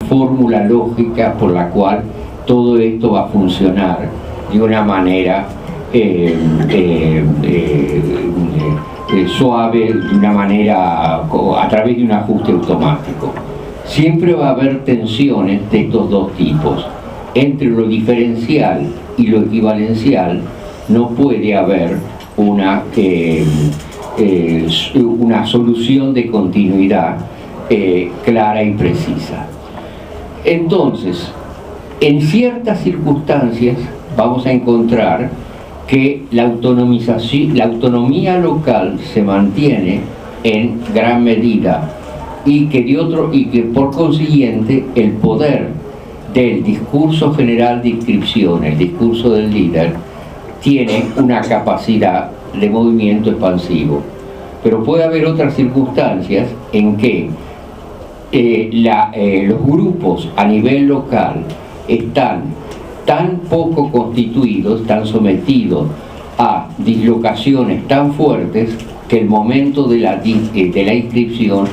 fórmula lógica por la cual todo esto va a funcionar de una manera suave, de una manera a través de un ajuste automático. Siempre va a haber tensiones de estos dos tipos. Entre lo diferencial y lo equivalencial no puede haber una solución de continuidad clara y precisa. Entonces, en ciertas circunstancias vamos a encontrar que la autonomía local se mantiene en gran medida y que por consiguiente el poder del discurso general de inscripción, el discurso del líder, tiene una capacidad de movimiento expansivo. Pero puede haber otras circunstancias en que los grupos a nivel local están tan poco constituidos, tan sometidos a dislocaciones tan fuertes, que el momento de la inscripción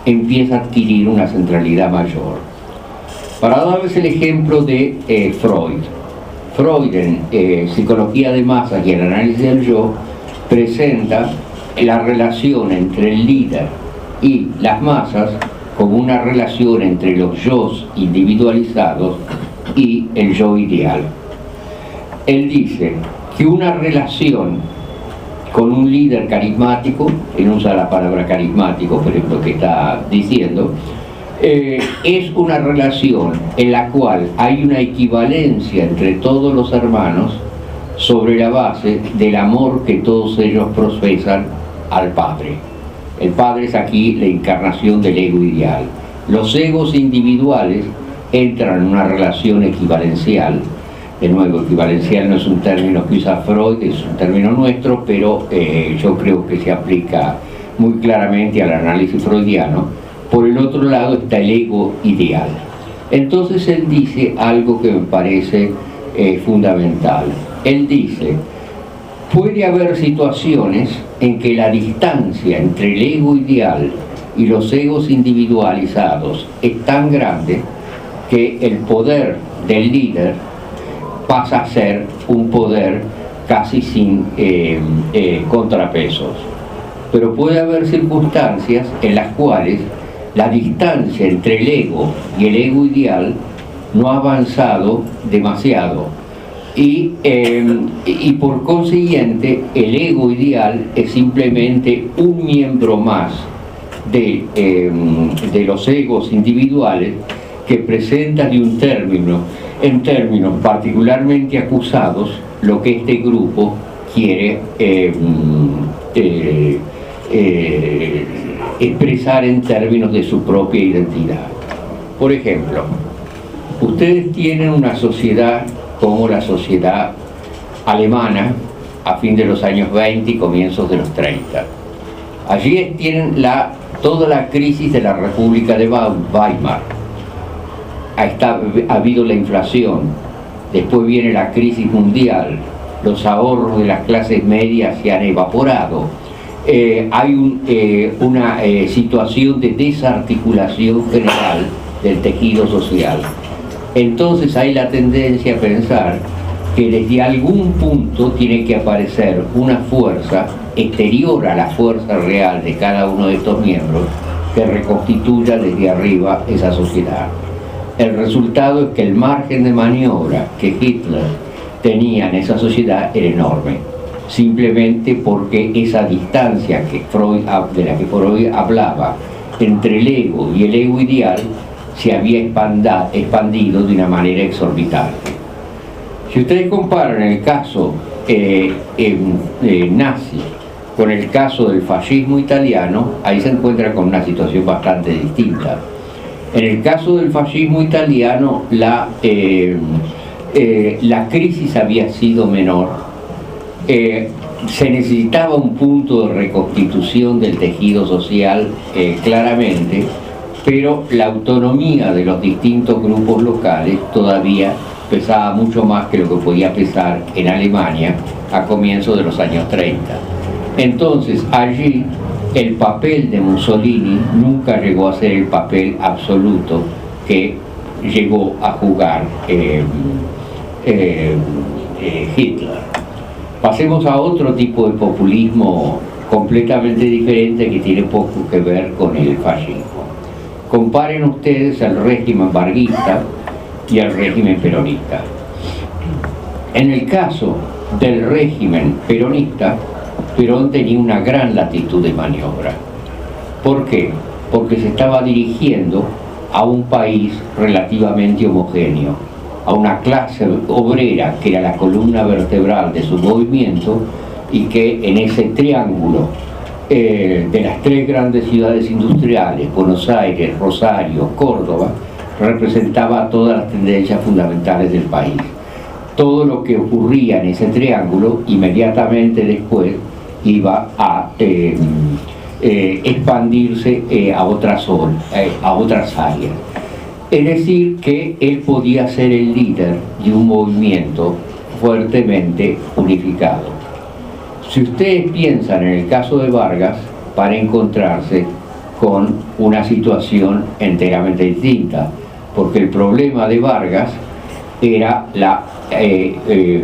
empieza a adquirir una centralidad mayor. Para darles el ejemplo de Freud. Freud en Psicología de Masas y el Análisis del Yo presenta la relación entre el líder y las masas como una relación entre los yos individualizados y el yo ideal. Él dice que una relación con un líder carismático, y no usa la palabra carismático, pero es lo que está diciendo, es una relación en la cual hay una equivalencia entre todos los hermanos sobre la base del amor que todos ellos profesan al Padre. El Padre es aquí la encarnación del ego ideal. Los egos individuales entran en una relación equivalencial. De nuevo, equivalencial no es un término que usa Freud, es un término nuestro, pero yo creo que se aplica muy claramente al análisis freudiano. Por el otro lado está el ego ideal. Entonces él dice algo que me parece fundamental. Él dice: puede haber situaciones en que la distancia entre el ego ideal y los egos individualizados es tan grande que el poder del líder pasa a ser un poder casi sin contrapesos. Pero puede haber circunstancias en las cuales la distancia entre el ego y el ego ideal no ha avanzado demasiado y por consiguiente el ego ideal es simplemente un miembro más de los egos individuales que presenta en términos particularmente acusados lo que este grupo quiere expresar en términos de su propia identidad. Por ejemplo, ustedes tienen una sociedad como la sociedad alemana a fin de los años 20 y comienzos de los 30. Allí tienen toda la crisis de la República de Weimar. Ha habido la inflación, después viene la crisis mundial, los ahorros de las clases medias se han evaporado, hay una situación de desarticulación general del tejido social. Entonces hay la tendencia a pensar que desde algún punto tiene que aparecer una fuerza exterior a la fuerza real de cada uno de estos miembros que reconstituya desde arriba esa sociedad. El resultado es que el margen de maniobra que Hitler tenía en esa sociedad era enorme, simplemente porque esa distancia de la que Freud hablaba entre el ego y el ego ideal se había expandido de una manera exorbitante. Si ustedes comparan el caso nazi con el caso del fascismo italiano, ahí se encuentra con una situación bastante distinta. En el caso del fascismo italiano, la crisis había sido menor, se necesitaba un punto de reconstitución del tejido social claramente, pero la autonomía de los distintos grupos locales todavía pesaba mucho más que lo que podía pesar en Alemania a comienzos de los años 30. Entonces allí el papel de Mussolini nunca llegó a ser el papel absoluto que llegó a jugar Hitler. Pasemos a otro tipo de populismo completamente diferente que tiene poco que ver con el fascismo. Comparen ustedes el régimen varguista y el régimen peronista. En el caso del régimen peronista, Perón tenía una gran latitud de maniobra. ¿Por qué? Porque se estaba dirigiendo a un país relativamente homogéneo, a una clase obrera que era la columna vertebral de su movimiento y que en ese triángulo de las tres grandes ciudades industriales, Buenos Aires, Rosario, Córdoba, representaba todas las tendencias fundamentales del país. Todo lo que ocurría en ese triángulo inmediatamente después iba a expandirse a otras áreas. Es decir, que él podía ser el líder de un movimiento fuertemente unificado. Si ustedes piensan en el caso de Vargas, van a encontrarse con una situación enteramente distinta, porque el problema de Vargas era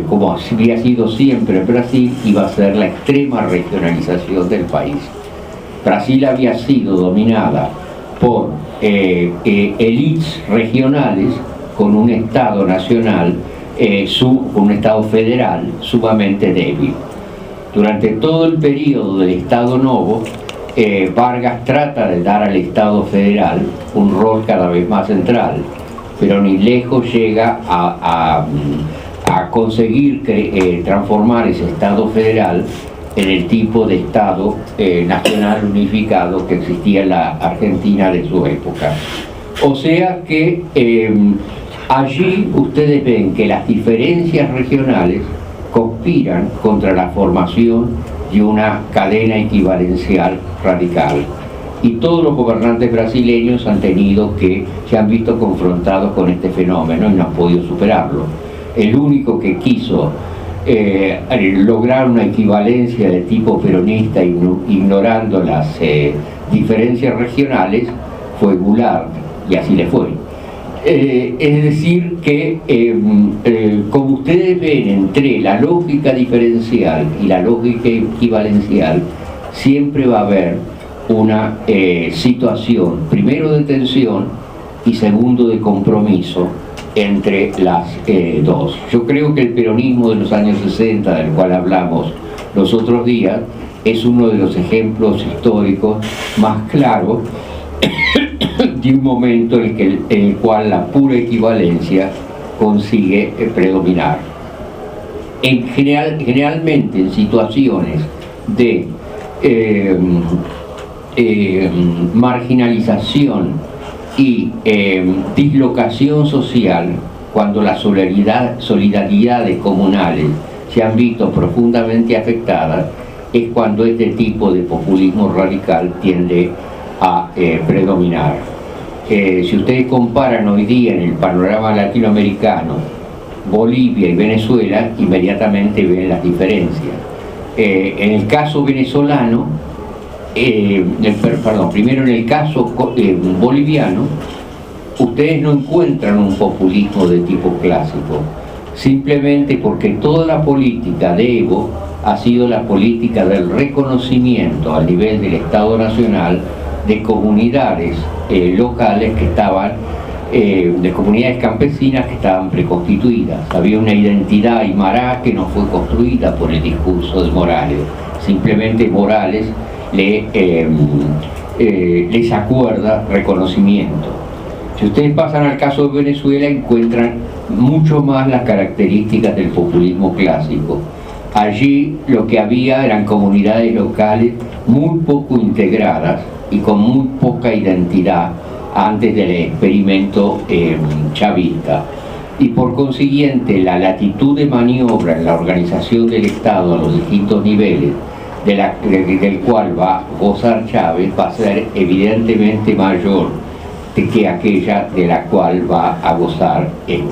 como había sido siempre en Brasil, iba a ser la extrema regionalización del país. Brasil había sido dominada por élites regionales con un Estado nacional, un Estado federal sumamente débil. Durante todo el periodo del Estado Novo, Vargas trata de dar al Estado federal un rol cada vez más central, pero ni lejos llega a conseguir transformar ese Estado federal en el tipo de Estado nacional unificado que existía en la Argentina de su época. O sea que allí ustedes ven que las diferencias regionales conspiran contra la formación de una cadena equivalencial radical. Y todos los gobernantes brasileños se han visto confrontados con este fenómeno y no han podido superarlo. El único que quiso lograr una equivalencia de tipo peronista ignorando las diferencias regionales fue Goulart, y así le fue. Es decir que, como ustedes ven, entre la lógica diferencial y la lógica equivalencial, siempre va a haber una situación, primero de tensión y segundo de compromiso entre las dos. Yo creo que el peronismo de los años 60, del cual hablamos los otros días, es uno de los ejemplos históricos más claros de un momento en el cual la pura equivalencia consigue predominar. Generalmente en situaciones de marginalización y dislocación social, cuando las solidaridades comunales se han visto profundamente afectadas, es cuando este tipo de populismo radical tiende a predominar. Si ustedes comparan hoy día en el panorama latinoamericano Bolivia y Venezuela, inmediatamente ven las diferencias. En el caso venezolano, primero en el caso boliviano, ustedes no encuentran un populismo de tipo clásico, simplemente porque toda la política de Evo ha sido la política del reconocimiento a nivel del Estado Nacional de comunidades locales que estaban, de comunidades campesinas que estaban preconstituidas. Había una identidad aymara que no fue construida por el discurso de Morales, simplemente Morales les acuerda reconocimiento. Si ustedes pasan al caso de Venezuela, encuentran mucho más las características del populismo clásico. Allí lo que había eran comunidades locales muy poco integradas y con muy poca identidad antes del experimento chavista. Y por consiguiente la latitud de maniobra en la organización del Estado a los distintos niveles del cual va a gozar Chávez va a ser evidentemente mayor que aquella de la cual va a gozar Evo.